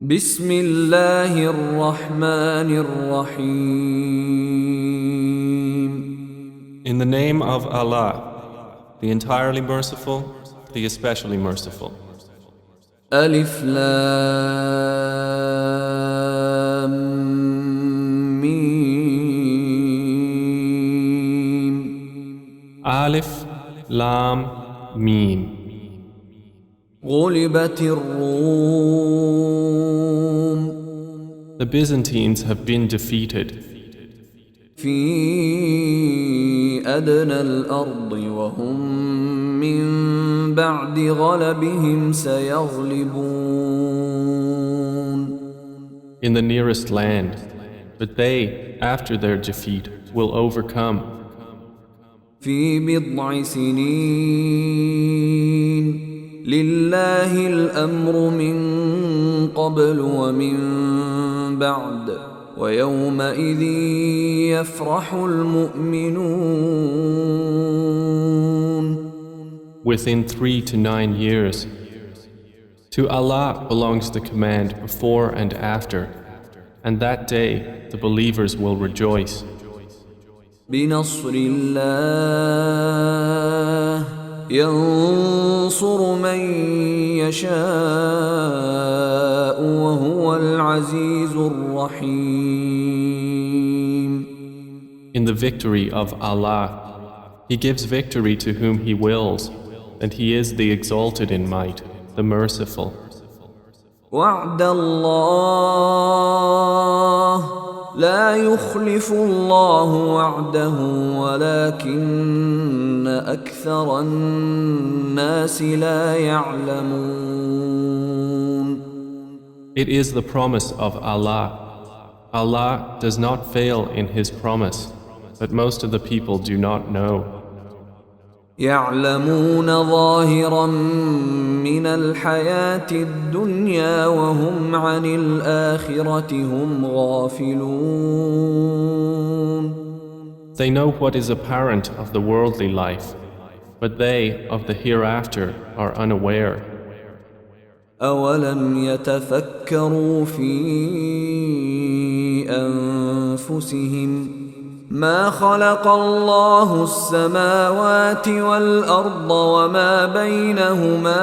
بسم الله الرحمن الرحيم. In the name of Allah, the entirely merciful, the especially merciful. ألف لام ميم. Alif, Lam, Mim. غلبت الروم The Byzantines have been defeated في أدنى الأرض وهم من بعد غلبهم سيغلبون. in the nearest land, but they, after their defeat, will overcome. في بضع سنين لله الأمر من قبل ومن بعد ويومئذ يفرح المؤمنون. Within 3 to 9 years. To Allah belongs the command before and after, and that day the believers will rejoice. بنصر الله ينصر من يشاء وهو العزيز الرحيم. In the victory of Allah, He gives victory to whom He wills, and He is the exalted in might, the merciful. وعد الله لا يخلف الله وعده ولكن أكثر الناس لا يعلمون. It is the promise of Allah. Allah does not fail in His promise, but most of the people do not know. يعلمون ظاهرا من الحياة الدنيا وهم عن الآخرة هم غافلون. They know what is apparent of the worldly life, but they of the hereafter are unaware. أولم يتفكروا في أنفسهم ما خلق الله السماوات والأرض وما بينهما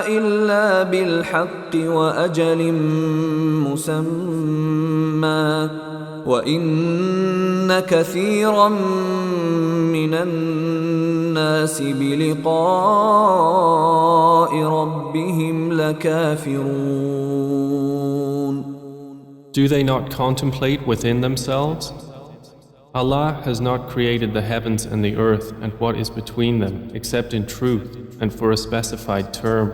إلا بالحق وأجل مسمى وإن كثيرا من الناس بلقاء ربهم لكافرون. Do they not contemplate within themselves? Allah has not created the heavens and the earth and what is between them except in truth and for a specified term.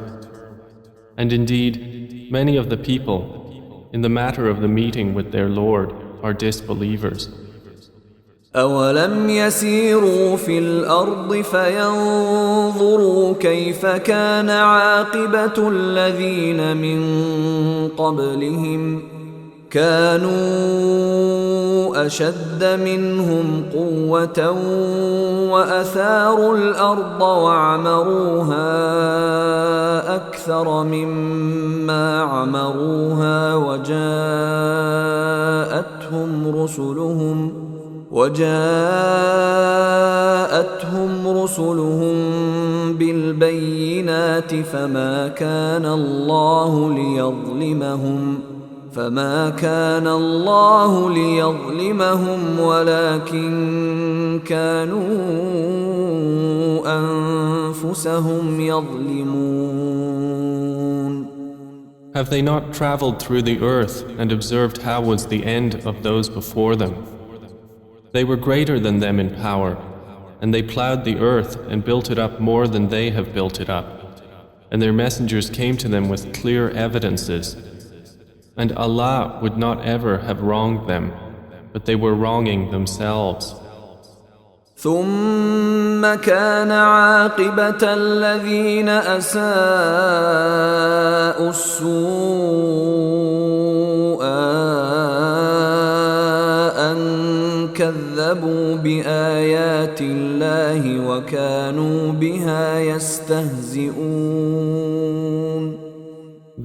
And indeed, many of the people, in the matter of the meeting with their Lord, are disbelievers. أولم يسيروا في الأرض فينظروا كيف كان عاقبة الذين من قبلهم كانوا أشد منهم قوة وأثاروا الأرض وعمروها أكثر مما عمروها وجاءتهم رسلهم بالبينات فما كان الله ليظلمهم ولكن كانوا أنفسهم يظلمون. Have they not traveled through the earth and observed how was the end of those before them? They were greater than them in power, and they plowed the earth and built it up more than they have built it up. And their messengers came to them with clear evidences. And Allah would not ever have wronged them, but they were wronging themselves. ثم كان عاقبة الذين أساءوا السوء أن كذبوا بآيات الله وكانوا بها يستهزئون.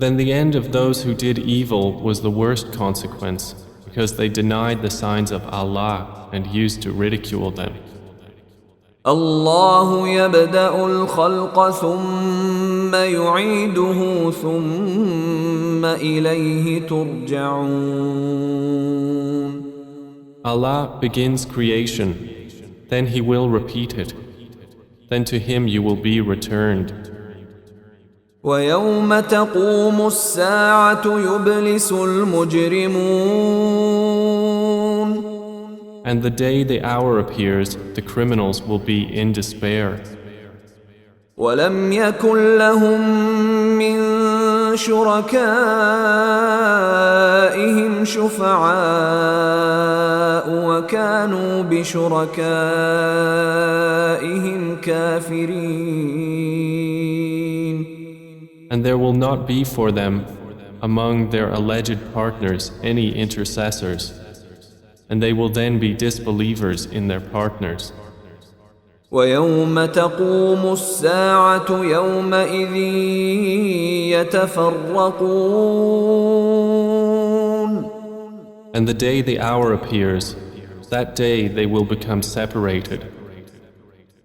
Then the end of those who did evil was the worst consequence, because they denied the signs of Allah and used to ridicule them. الله يبدأ الخلق ثم يعيده ثم إليه ترجعون. Allah begins creation, then He will repeat it. Then to Him you will be returned. ويوم تقوم الساعة يبلس المجرمون. And the day the hour appears, the criminals will be in despair. ولم يكن لهم من شركائهم شفعاء وكانوا بشركائهم كافرين. And there will not be for them, among their alleged partners, any intercessors, and they will then be disbelievers in their partners. ويوم تقوم الساعة يومئذ يتفرقون. And the day the hour appears, that day they will become separated.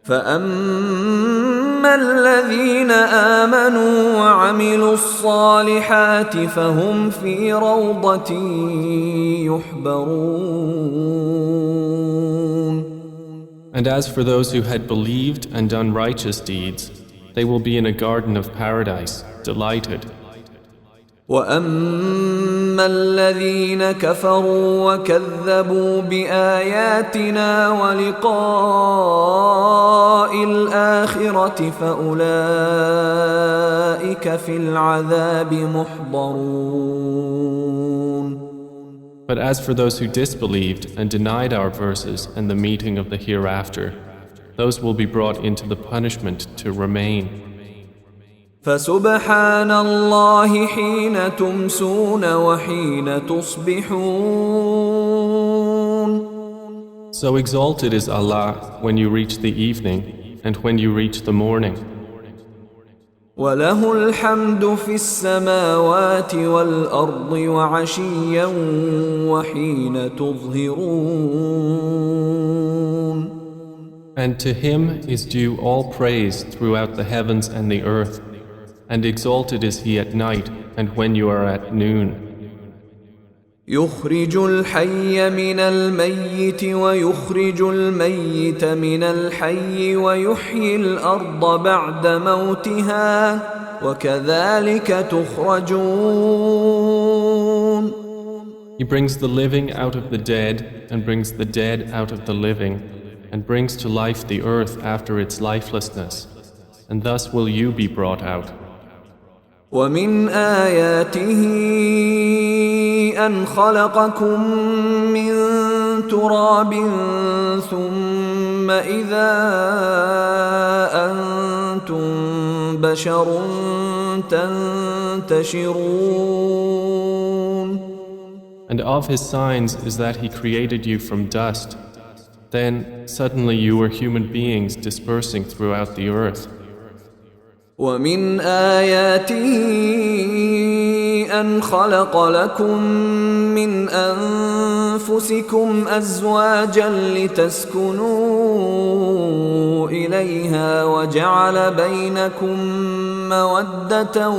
فأما الذين آمنوا وعملوا الصالحات فهم في روضة يحبرون. And as for those who had believed and done righteous deeds, they will be in a garden of paradise, delighted. وأما الذين كفروا وكذبوا بآياتنا ولقاء الآخرة فأولئك في العذاب محضرون. But as for those who disbelieved and denied our verses and the meeting of the hereafter, those will be brought into the punishment to remain. فسبحان الله حين تمسون وحين تصبحون. So exalted is Allah when you reach the evening and when you reach the morning. وله الحمد في السماوات والأرض وعشيا وحين تظهرون. And to Him is due all praise throughout the heavens and the earth, and exalted is He at night and when you are at noon. يخرج الحي من الميت ويخرج الميت من الحي ويحيي الأرض بعد موتها وكذلك تخرجون. He brings the living out of the dead and brings the dead out of the living and brings to life the earth after its lifelessness, and thus will you be brought out. ومن آياته أن خلقكم من تراب ثم إذا أنتم بشر تنتشرون. And of His signs is that He created you from dust. Then suddenly you were human beings dispersing throughout the earth. ومن آياته أن خلق لكم من أنفسكم أزواجا لتسكنوا إليها وجعل بينكم مودة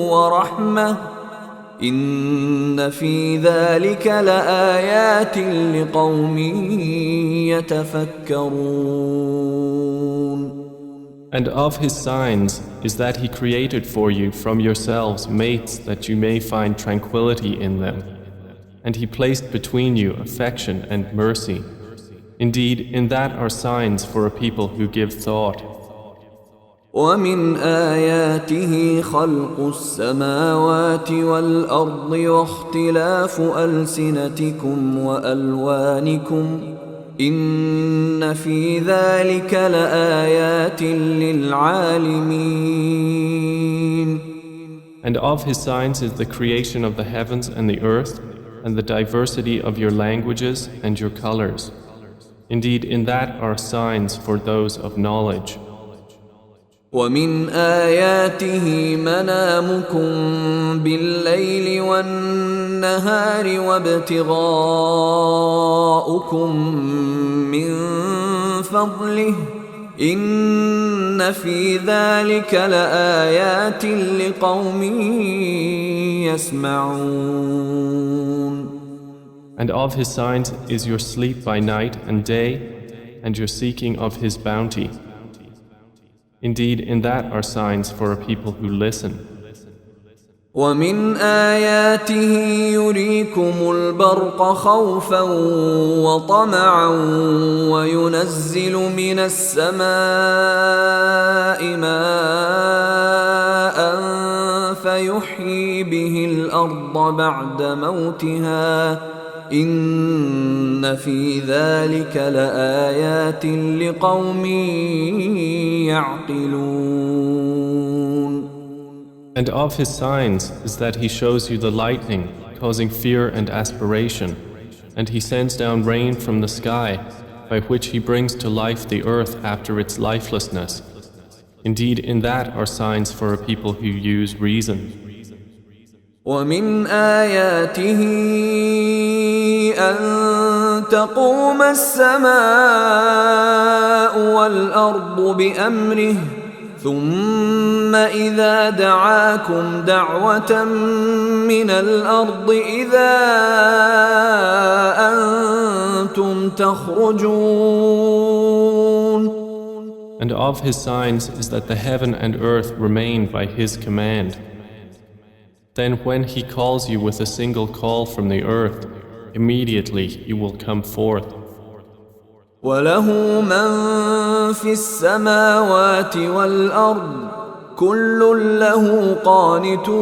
ورحمة إن في ذلك لآيات لقوم يتفكرون. And of His signs is that He created for you from yourselves mates that you may find tranquility in them. And He placed between you affection and mercy. Indeed, in that are signs for a people who give thought. ومن آياته خلق السماوات والأرض واختلاف ألسنتكم وألوانكم إن في ذلك لآيات للعالمين. And of His signs is the creation of the heavens and the earth and the diversity of your languages and your colors. Indeed, in that are signs for those of knowledge. ومن آياته منامكم بالليل والنهار وابتغاؤكم من فضله إن في ذلك لآيات لقوم يسمعون. And of his signs is your sleep by night and day, and your seeking of his bounty. Indeed, in that are signs for a people who listen. ومن آياته يريكم البرق خوفا وطمعا وينزل من السماء ماء فيحيي به الأرض بعد موتها إن في ذلك لآيات لقوم يعقلون. And of his signs is that he shows you the lightning, causing fear and aspiration, and he sends down rain from the sky, by which he brings to life the earth after its lifelessness. Indeed, in that are signs for a people who use reason. ومن آياته أن تقوم السماء والأرض بأمره ثم إذا دعاكم دعوة من الأرض إذا أنتم تخرجون. And of his signs is that the heaven and earth remain by his command. Then when he calls you with a single call from the earth, immediately you will come forth. وله من في السماوات والأرض كل له قانتون.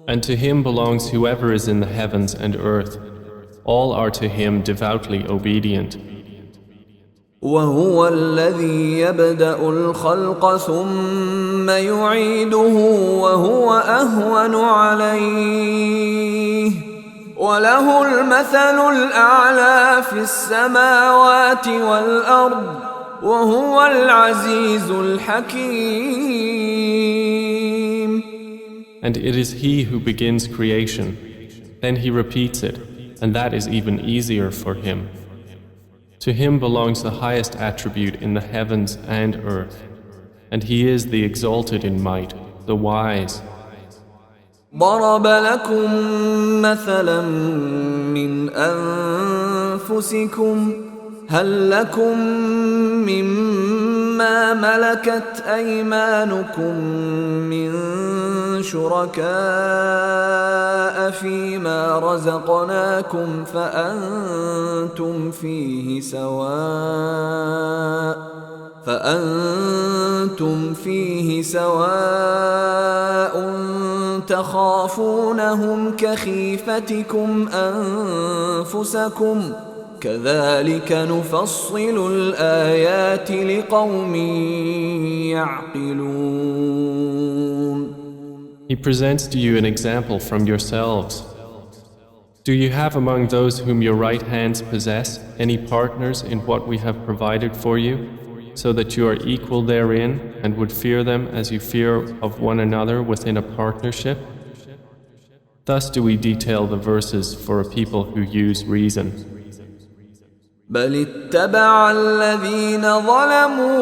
And to him belongs whoever is in the heavens and earth. All are to him devoutly obedient. وهو الذي يبدأ الخلق ثم يعيده وهو أهون عليه وله المثل الأعلى في السماوات والأرض وهو العزيز الحكيم. And it is he who begins creation, then he repeats it, and that is even easier for him. To him belongs the highest attribute in the heavens and earth, and he is the exalted in might, the wise. ضرب لكم مثلا من أنفسكم هل لكم مما ملكت أيمانكم من شركاء فيما رزقناكم فأنتم فيه سواء تخافونهم كخيفتكم أنفسكم كذلك نفصل الآيات لقوم يعقلون. He presents to you an example from yourselves. Do you have among those whom your right hands possess any partners in what we have provided for you, so that you are equal therein and would fear them as you fear of one another within a partnership? Thus do we detail the verses for a people who use reason. بل اتبع الذين ظلموا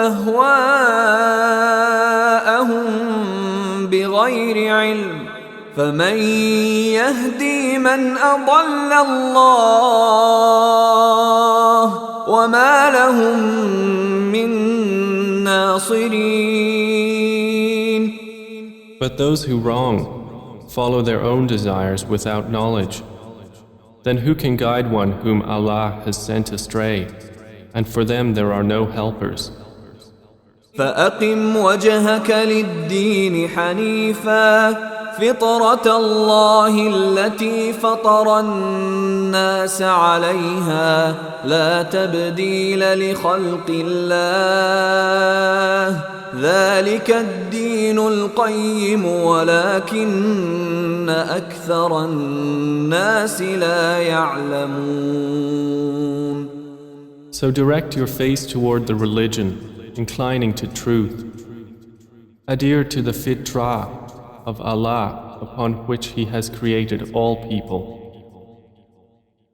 أهواءهم بغير علم فمن يهدي من أضل الله وما لهم من ناصرين. But those who wrong follow their own desires without knowledge. Then who can guide one whom Allah has sent astray? And for them there are no helpers. فأقم وجهك للدين حنيفا فطرة الله التي فطر الناس عليها لا تبديل لخلق الله ذلك الدين القيم ولكن أكثر الناس لا يعلمون. So direct your face toward the religion, inclining to truth. Adhere to the fitrah of Allah upon which He has created all people.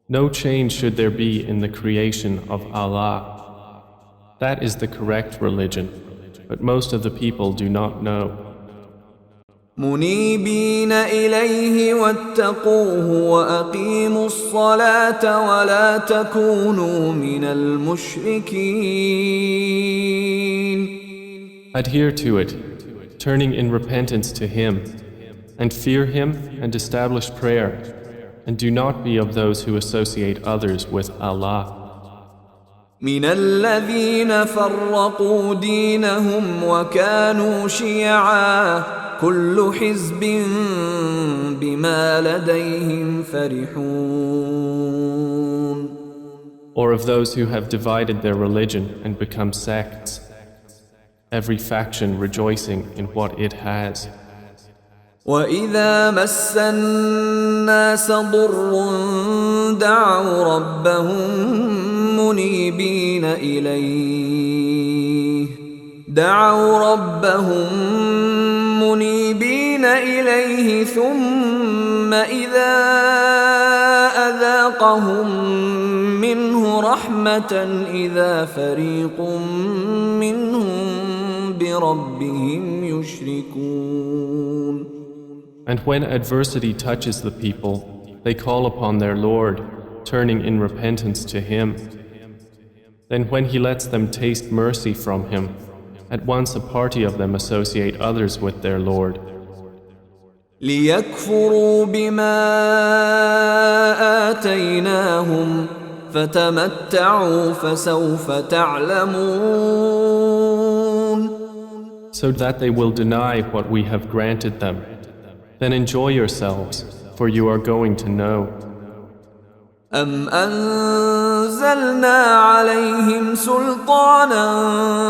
No change should there be in the creation of Allah. That is the correct religion, but most of the people do not know. منيبين إليه واتقوه وأقيموا الصلاة ولا تكونوا من المشركين. Adhere to it, turning in repentance to Him, and fear Him and establish prayer, and do not be of those who associate others with Allah. من الذين فرقوا دينهم وكانوا شيعا كل حزب بما لديهم فرحون. Or of those who have divided their religion and become sects, every faction rejoicing in what it has. وَإِذَا مَسَّ النَّاسَ ضُرٌّ دَعَوْا رَبَّهُم مُنِيبِينَ إِلَيْهِ ثُمَّ إِذَا أَذَاقَهُم مِّنْهُ رَحْمَةً إِذَا فَرِيقٌ مِّنْهُم بِرَبِّهِمْ يُشْرِكُونَ. And when adversity touches the people, they call upon their Lord, turning in repentance to Him. Then when He lets them taste mercy from Him, at once a party of them associate others with their Lord. لِيَكْفُرُوا بِمَا آتَيْنَاهُمْ فَتَمَتَّعُوا فَسَوْفَ تَعْلَمُونَ. So that they will deny what we have granted them. Then enjoy yourselves, for you are going to know. أَمْ أَنزَلْنَا عَلَيْهِمْ سُلْطَانًا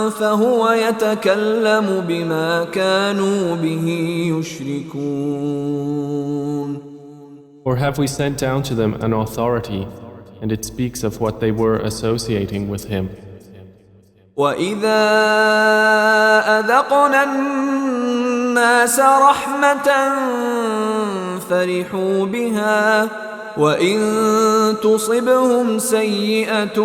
فَهُوَ يَتَكَلَّمُ بِمَا كَانُوا بِهِ يُشْرِكُونَ. Or have we sent down to them an authority, and it speaks of what they were associating with Him? وَإِذَا أَذَقْنَا النَّاسَ رَحْمَةً فَرِحُوا بِهَا وَإِن تُصِبْهُمْ سَيِّئَةٌ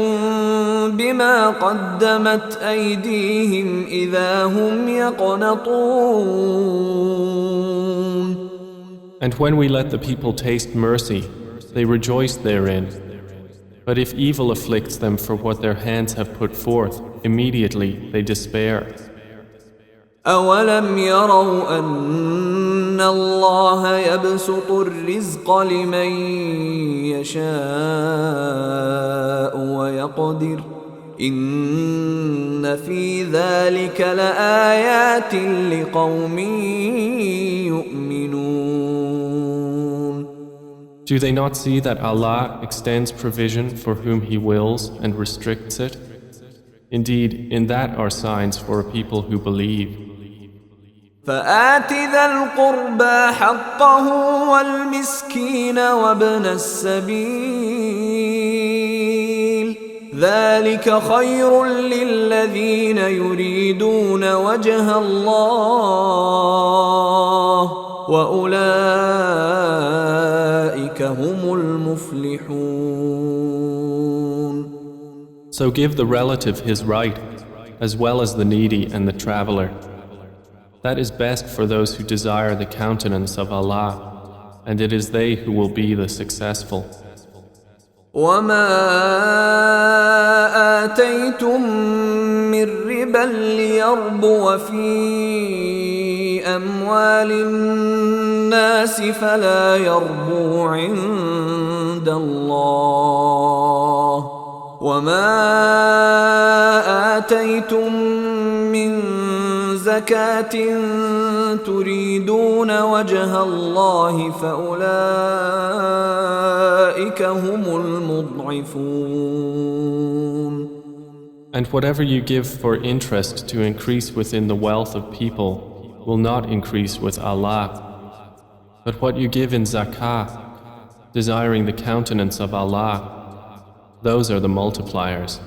بِمَا قَدَّمَتْ أَيْدِيهِمْ إِذَا هُمْ يَقْنَطُونَ. And when we let the people taste mercy, they rejoice therein. But if evil afflicts them for what their hands have put forth, immediately they despair. أَوَلَمْ يَرَوْا أَنَّ اللَّهَ يَبْسُطُ الرِّزْقَ لِمَن يَشَاءُ وَيَقْدِرُ إِنَّ فِي ذَلِكَ لَآيَاتٍ لِقَوْمٍ يُؤْمِنُونَ. Do they not see that Allah extends provision for whom He wills and restricts it? Indeed, in that are signs for a people who believe. فآت ذا القربى حقه والمسكين وابن السبيل ذلك خير للذين يريدون وجه الله وأولئك هم المفلحون. So give the relative his right, as well as the needy and the traveler. That is best for those who desire the countenance of Allah, and it is they who will be the successful. وَمَا آتَيْتُم مِّن رِّبًا لِّيَرْبُوَ فِي أَمْوَالِ النَّاسِ فَلَا يَرْبُو عِندَ اللَّهِ وَمَا آتَيْتُم مِّن زَكَاةٍ تُرِيدُونَ وَجْهَ اللَّهِ فَأُولَئِكَ هُمُ الْمُضْعِفُونَ. And whatever you give for interest to increase within the wealth of people will not increase with Allah. But what you give in zakah, desiring the countenance of Allah, those are the multipliers.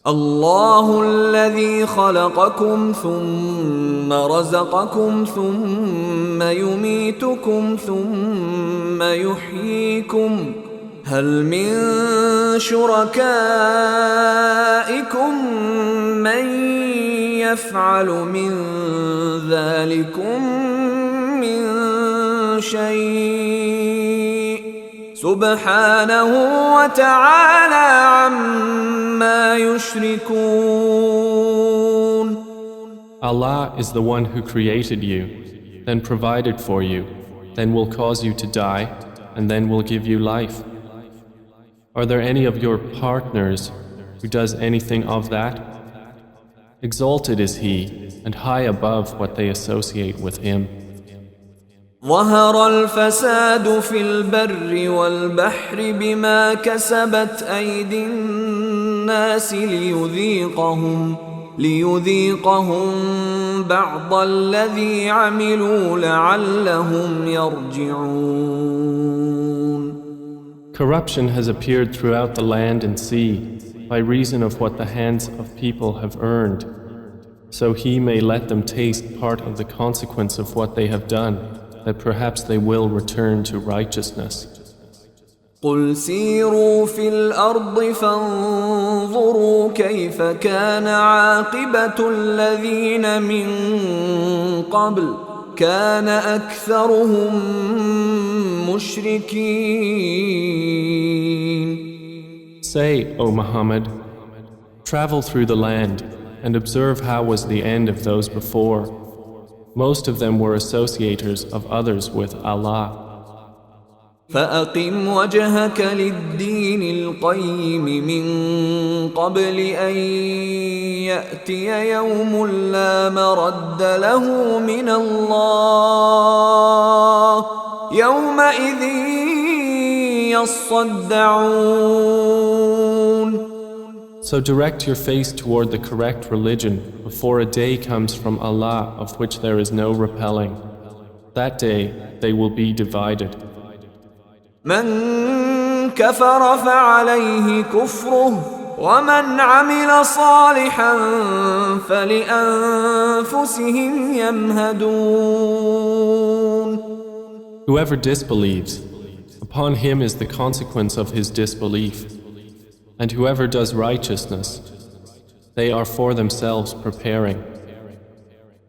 الله الذي خلقكم ثم رزقكم ثم يميتكم ثم يحييكم هل من شركائكم من يفعل من ذلكم من شيء سبحانه وتعالى عما يشركون. Allah is the one who created you, then provided for you, then will cause you to die, and then will give you life. Are there any of your partners who does anything of that? Exalted is He, and high above what they associate with Him. ظهر الفساد في البر والبحر بما كسبت أيدي الناس ليذيقهم بعض الذي عملوا لعلهم يرجعون. Corruption has appeared throughout the land and sea by reason of what the hands of people have earned, so He may let them taste part of the consequence of what they have done, that perhaps they will return to righteousness. قل سيروا في الأرض فانظروا كيف كان عاقبة الذين من قبل كان أكثرهم مشركين. Say, O Muhammad, travel through the land and observe how was the end of those before. Most of them were associators of others with Allah. فأقم وجهك للدين القيم من قبل أن يأتي يوم لا مرد له من الله يومئذ يصدعون. So direct your face toward the correct religion before a day comes from Allah of which there is no repelling. That day they will be divided. من كفر فعليه كفره ومن عمل صالحا فلأنفسهم يمهدون. Whoever disbelieves, upon him is the consequence of his disbelief. And whoever does righteousness, they are for themselves preparing.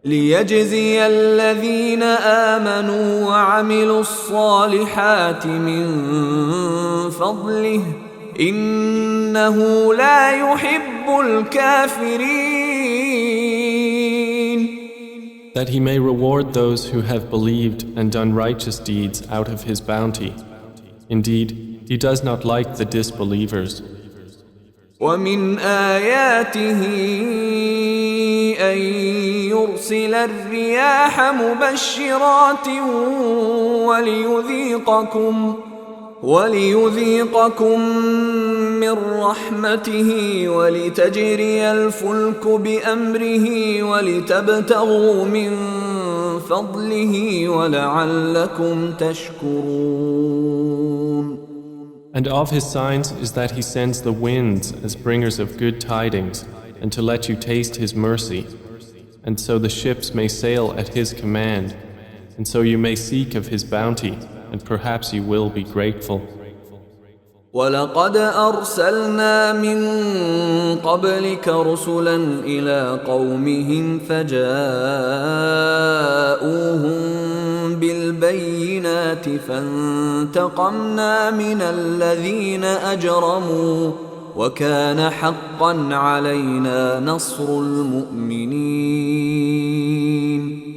ليجزي الذين آمنوا وعملوا الصالحات من فضله إنه لا يحب الكافرين. That he may reward those who have believed and done righteous deeds out of his bounty. Indeed, he does not like the disbelievers. ومن آياته أن يرسل الرياح مبشرات وليذيقكم من رحمته ولتجري الفلك بأمره ولتبتغوا من فضله ولعلكم تشكرون. And of his signs is that he sends the winds as bringers of good tidings, and to let you taste his mercy, and so the ships may sail at his command, and so you may seek of his bounty, and perhaps you will be grateful. ولقد أرسلنا من قبلك رسلا إلى قومهم فجاءوهم بالبينات فانتقمنا من الذين أجرموا وكان حقا علينا نصر المؤمنين.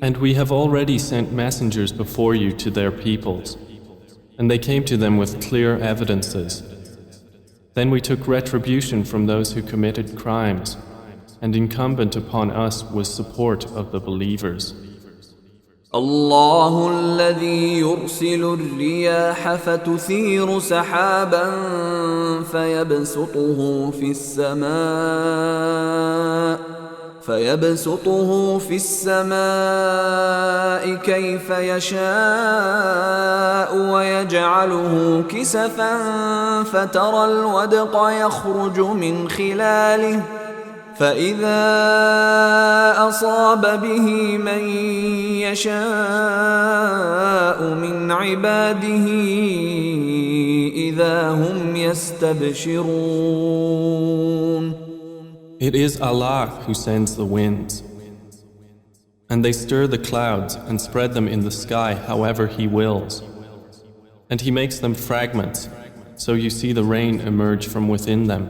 And we have already sent messengers before you to their peoples, and they came to them with clear evidences. Then we took retribution from those who committed crimes, and incumbent upon us was support of the believers. الله الذي يرسل الرياح فتثير سحابا فيبسطه في السماء كيف يشاء ويجعله كسفا فترى الودق يخرج من خلاله فإذا أصاب به من يشاء من عباده إذا هم يستبشرون. It is Allah who sends the winds, and they stir the clouds and spread them in the sky however He wills. And He makes them fragments, so you see the rain emerge from within them.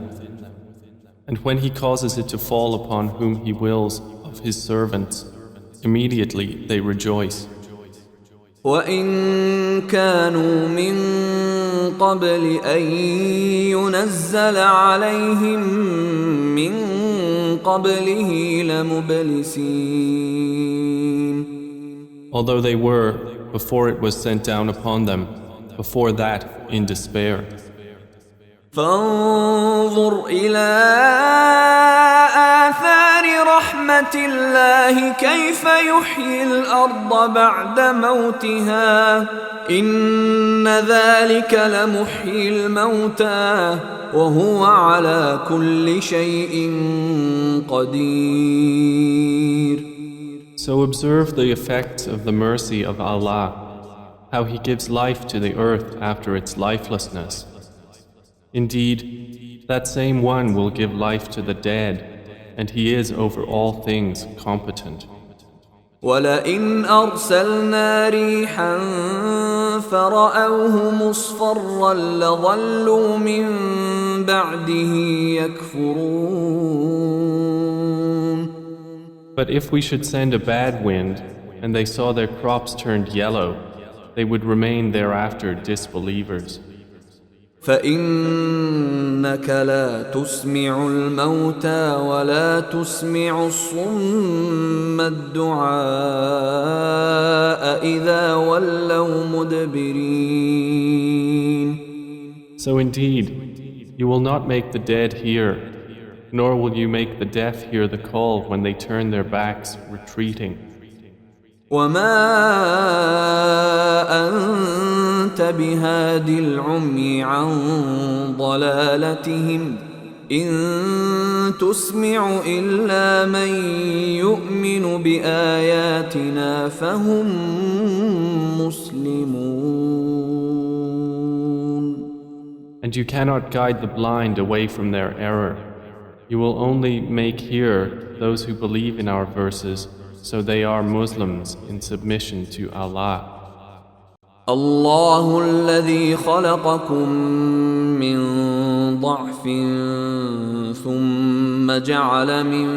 And when He causes it to fall upon whom He wills of His servants, immediately they rejoice. وَإِن كَانُوا مِن قَبْلِ أَن يُنَزَّلَ عَلَيْهِم مِّن قَبْلِهِ لَمُبْلِسِينَ. Although they were, before it was sent down upon them, before that in despair. فانظر إلى آثار رحمة الله كيف يحيي الأرض بعد موتها إن ذلك لمحيي الموتى وهو على كل شيء قدير. So observe the effects of the mercy of Allah, how He gives life to the earth after its lifelessness. Indeed, that same one will give life to the dead, and He is over all things competent. وَلَئِنْ أَرْسَلْنَا رِيحًا فَرَأَوْهُ مُصْفَرًّا لَظَلُّوا مِنْ بَعْدِهِ يَكْفُرُونَ. But if we should send a bad wind, and they saw their crops turned yellow, they would remain thereafter disbelievers. فإنك لا تسمع الموتى ولا تسمع الصم الدعاء إذا ولوا مدبرين. So indeed, you will not make the dead hear, nor will you make the deaf hear the call when they turn their backs, retreating. وما أنت بهاد العمي عن ضلالتهم إن تسمع إلا من يؤمن بآياتنا فهم مسلمون. And you cannot guide the blind away from their error. You will only make hear those who believe in our verses, so they are Muslims in submission to Allah. الله الذي خلقكم من ضعف ثم جعل من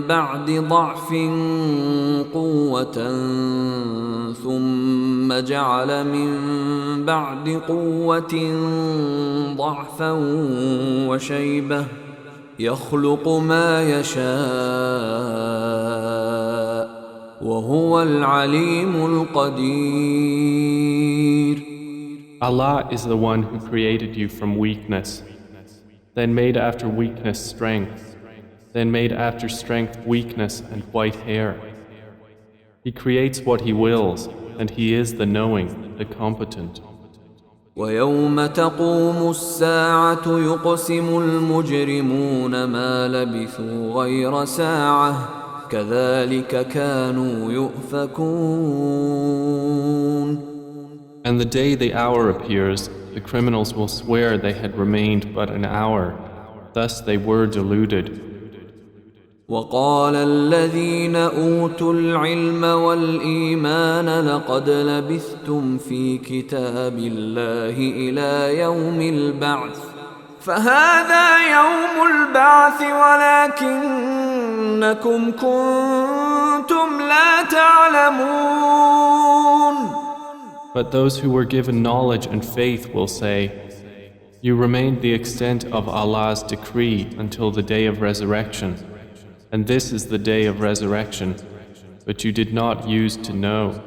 بعد ضعف قوة ثم جعل من بعد قوة ضعفا وشيبة يخلق ما يشاء وهو العليم القدير. Allah is the one who created you from weakness, then made after weakness strength, then made after strength weakness and white hair. He creates what He wills, and He is the knowing, the competent. ويوم تقوم الساعة يقسم المجرمون ما لبثوا غير ساعة كذلك كانوا يؤفكون. And the day the hour appears, the criminals will swear they had remained but an hour. Thus they were deluded. وقال الذين أوتوا العلم والإيمان لقد لبثتم في كتاب الله إلى يوم البعث فهذا يوم البعث ولكنكم كنتم لا تعلمون. But those who were given knowledge and faith will say, you remained the extent of Allah's decree until the day of resurrection. And this is the day of resurrection, but you did not use to know.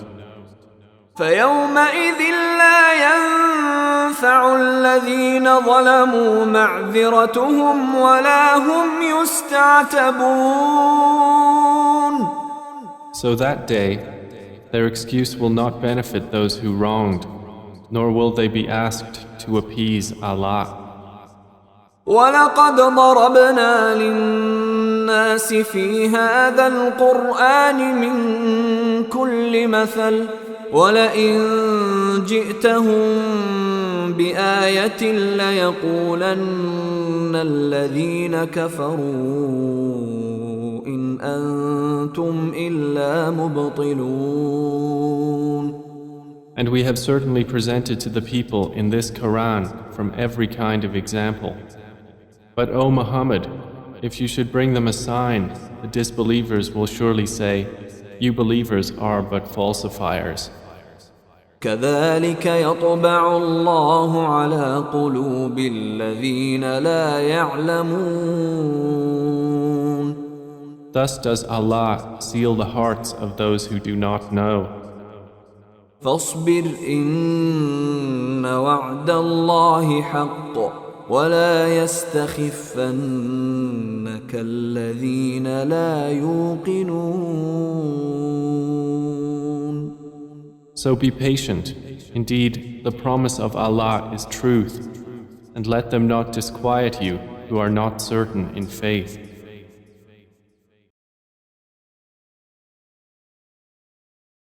فيومئذ لا ينفع يسمع الذين ظلموا معذرتهم ولا هم يستعتبون. So that day, their excuse will not benefit those who wronged, nor will they be asked to appease Allah. وَلَقَدْ ضَرَبْنَا لِلنَّاسِ فِي هَذَا الْقُرْآنِ مِنْ كُلِّ مَثَلٍ وَلَئِنْ جِئْتَهُمْ بِآيَةٍ لَيَقُولَنَّ الَّذِينَ كَفَرُوا إِنْ أَنْتُمْ إِلَّا مُبْطِلُونَ. And we have certainly presented to the people in this Quran from every kind of example. But O Muhammad, if you should bring them a sign, the disbelievers will surely say, you believers are but falsifiers. كذلك يطبع الله على قلوب الذين لا يعلمون. Thus does Allah seal the hearts of those who do not know. فاصبر إن وعد الله حق ولا يستخفنك الذين لا يوقنون. So be patient. Indeed, the promise of Allah is truth, and let them not disquiet you who are not certain in faith.